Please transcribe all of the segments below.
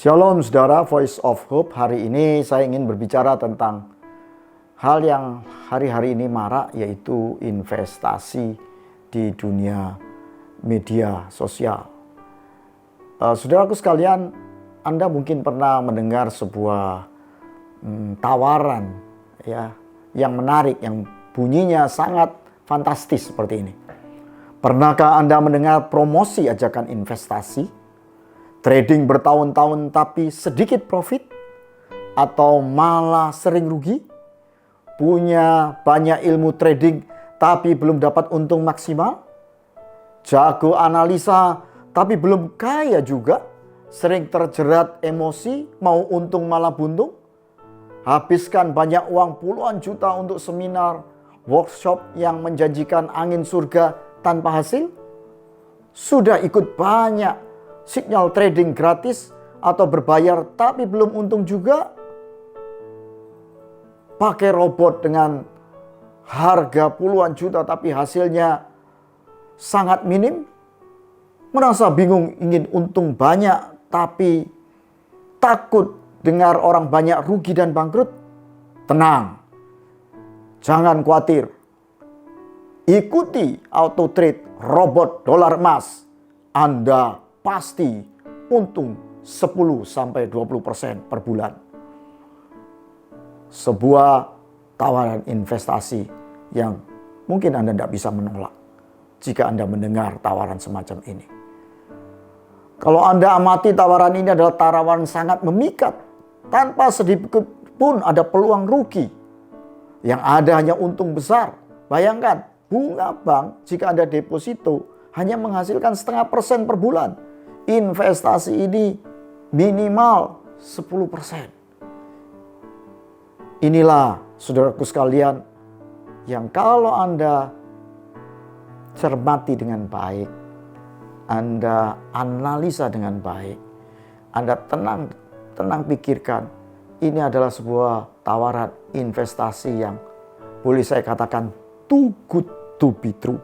Shalom saudara, Voice of Hope. Hari ini saya ingin berbicara tentang hal yang hari-hari ini marak, yaitu investasi di dunia media sosial. Saudaraku sekalian, Anda mungkin pernah mendengar sebuah tawaran ya, yang menarik, yang bunyinya sangat fantastis seperti ini. Pernahkah Anda mendengar promosi ajakan investasi? Trading bertahun-tahun tapi sedikit profit? Atau malah sering rugi? Punya banyak ilmu trading tapi belum dapat untung maksimal? Jago analisa tapi belum kaya juga? Sering terjerat emosi, mau untung malah buntung? Habiskan banyak uang puluhan juta untuk seminar, workshop yang menjanjikan angin surga tanpa hasil? Sudah ikut banyak signal trading gratis atau berbayar tapi belum untung juga? Pakai robot dengan harga puluhan juta tapi hasilnya sangat minim? Merasa bingung ingin untung banyak tapi takut dengar orang banyak rugi dan bangkrut? Tenang, jangan khawatir. Ikuti auto trade robot dolar emas. Anda pasti untung 10-20% per bulan. Sebuah tawaran investasi yang mungkin Anda tidak bisa menolak jika Anda mendengar tawaran semacam ini. Kalau Anda amati, tawaran ini adalah tawaran sangat memikat. Tanpa sedikit pun ada peluang rugi. Yang ada hanya untung besar. Bayangkan, bunga bank jika Anda deposito hanya menghasilkan 0,5% per bulan. Investasi ini minimal 10%. Inilah saudaraku sekalian yang kalau Anda cermati dengan baik, Anda analisa dengan baik, Anda tenang pikirkan, ini adalah sebuah tawaran investasi yang boleh saya katakan too good to be true.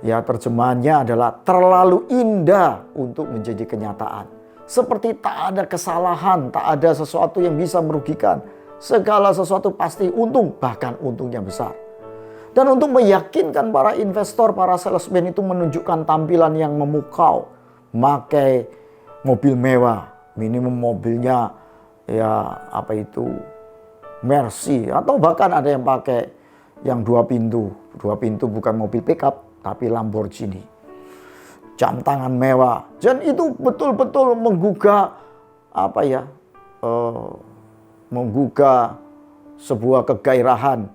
Ya, terjemahannya adalah terlalu indah untuk menjadi kenyataan. Seperti tak ada kesalahan, tak ada sesuatu yang bisa merugikan. Segala sesuatu pasti untung, bahkan untungnya besar. Dan untuk meyakinkan para investor, para salesman itu menunjukkan tampilan yang memukau. Pakai mobil mewah, minimum mobilnya ya Mercy. Atau bahkan ada yang pakai yang 2 pintu. 2 pintu bukan mobil pickup, tapi Lamborghini. Jam tangan mewah. Dan itu betul-betul menggugah menggugah sebuah kegairahan,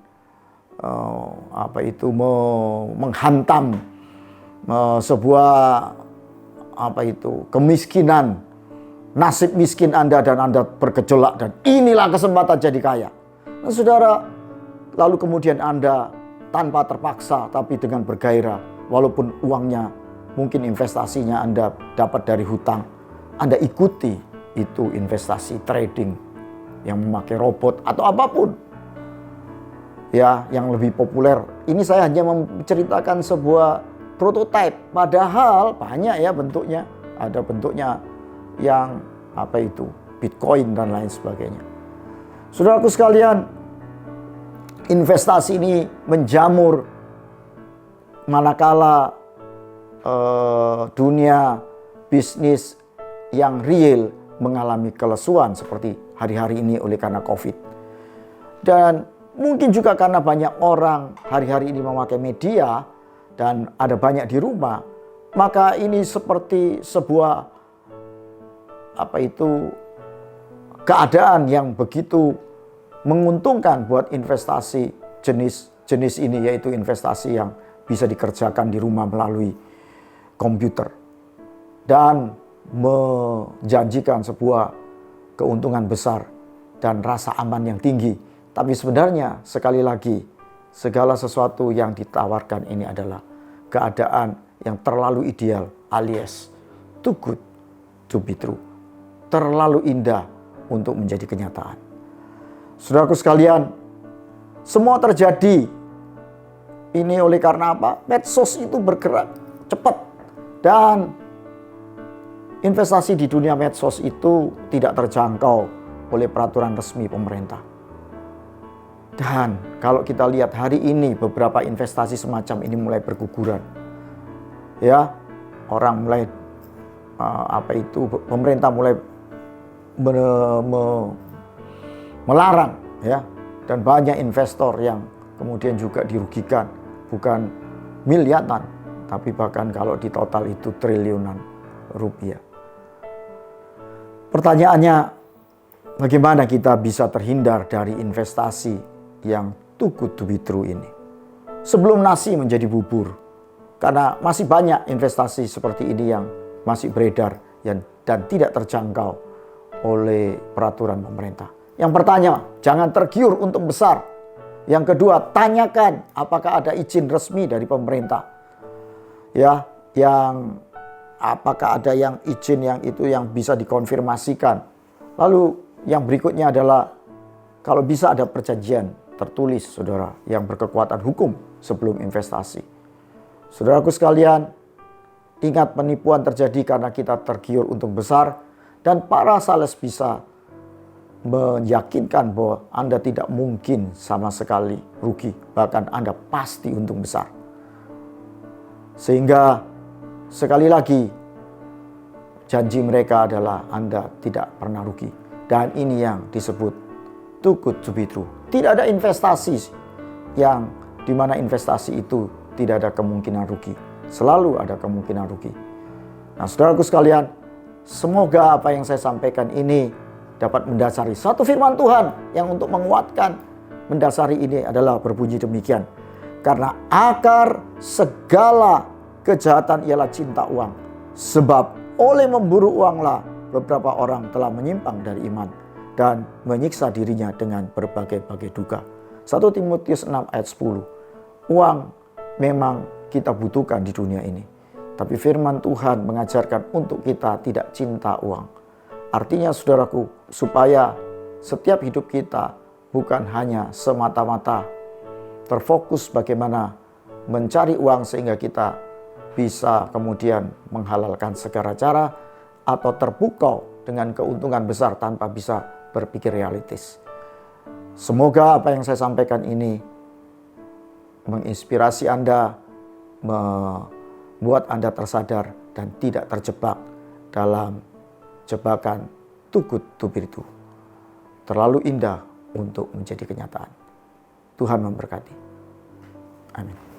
menghantam sebuah kemiskinan, nasib miskin Anda, dan Anda bergejolak, dan inilah kesempatan jadi kaya. Nah, saudara, lalu kemudian Anda tanpa terpaksa tapi dengan bergairah, walaupun uangnya mungkin investasinya Anda dapat dari hutang, Anda ikuti itu investasi trading yang memakai robot atau apapun ya yang lebih populer. Ini saya hanya menceritakan sebuah prototipe, padahal banyak ya bentuknya. Ada bentuknya yang Bitcoin dan lain sebagainya. Saudaraku sekalian, investasi ini menjamur manakala dunia bisnis yang real mengalami kelesuan seperti hari-hari ini oleh karena COVID. Dan mungkin juga karena banyak orang hari-hari ini memakai media dan ada banyak di rumah, maka ini seperti sebuah keadaan yang begitu menguntungkan buat investasi jenis ini, yaitu investasi yang bisa dikerjakan di rumah melalui komputer dan menjanjikan sebuah keuntungan besar dan rasa aman yang tinggi. Tapi sebenarnya sekali lagi, segala sesuatu yang ditawarkan ini adalah keadaan yang terlalu ideal, alias too good to be true. Terlalu indah untuk menjadi kenyataan. Saudaraku sekalian, semua terjadi ini oleh karena apa? Medsos itu bergerak cepat dan Investasi di dunia medsos itu tidak terjangkau oleh peraturan resmi pemerintah. Dan kalau kita lihat hari ini beberapa investasi semacam ini mulai berguguran. Ya, orang mulai pemerintah mulai melarang, ya, dan banyak investor yang kemudian juga dirugikan, bukan miliaran, tapi bahkan kalau di total itu triliunan rupiah. Pertanyaannya, bagaimana kita bisa terhindar dari investasi yang too good to be true ini? Sebelum nasi menjadi bubur, karena masih banyak investasi seperti ini yang masih beredar dan tidak terjangkau oleh peraturan pemerintah. Yang pertama, jangan tergiur untuk besar. Yang kedua, tanyakan apakah ada izin resmi dari pemerintah. Ya, apakah ada yang izin yang bisa dikonfirmasikan. Lalu yang berikutnya adalah kalau bisa ada perjanjian tertulis, saudara, yang berkekuatan hukum sebelum investasi. Saudaraku sekalian, ingat penipuan terjadi karena kita tergiur untuk besar dan para sales bisa meyakinkan bahwa Anda tidak mungkin sama sekali rugi, bahkan Anda pasti untung besar. Sehingga sekali lagi janji mereka adalah Anda tidak pernah rugi. Dan ini yang disebut too good to be true. Tidak ada investasi yang dimana investasi itu tidak ada kemungkinan rugi. Selalu ada kemungkinan rugi. Nah, saudaraku sekalian, semoga apa yang saya sampaikan ini dapat mendasari satu firman Tuhan yang untuk menguatkan mendasari ini adalah berbunyi demikian. Karena akar segala kejahatan ialah cinta uang. Sebab oleh memburu uanglah beberapa orang telah menyimpang dari iman dan menyiksa dirinya dengan berbagai-bagai duka. 1 Timotius 6 ayat 10. Uang memang kita butuhkan di dunia ini. Tapi firman Tuhan mengajarkan untuk kita tidak cinta uang. Artinya saudaraku, supaya setiap hidup kita bukan hanya semata-mata terfokus bagaimana mencari uang sehingga kita bisa kemudian menghalalkan segala cara atau terpukau dengan keuntungan besar tanpa bisa berpikir realistis. Semoga apa yang saya sampaikan ini menginspirasi Anda, membuat Anda tersadar dan tidak terjebak dalam jebakan too good to be true. Terlalu indah untuk menjadi kenyataan. Tuhan memberkati. Amin.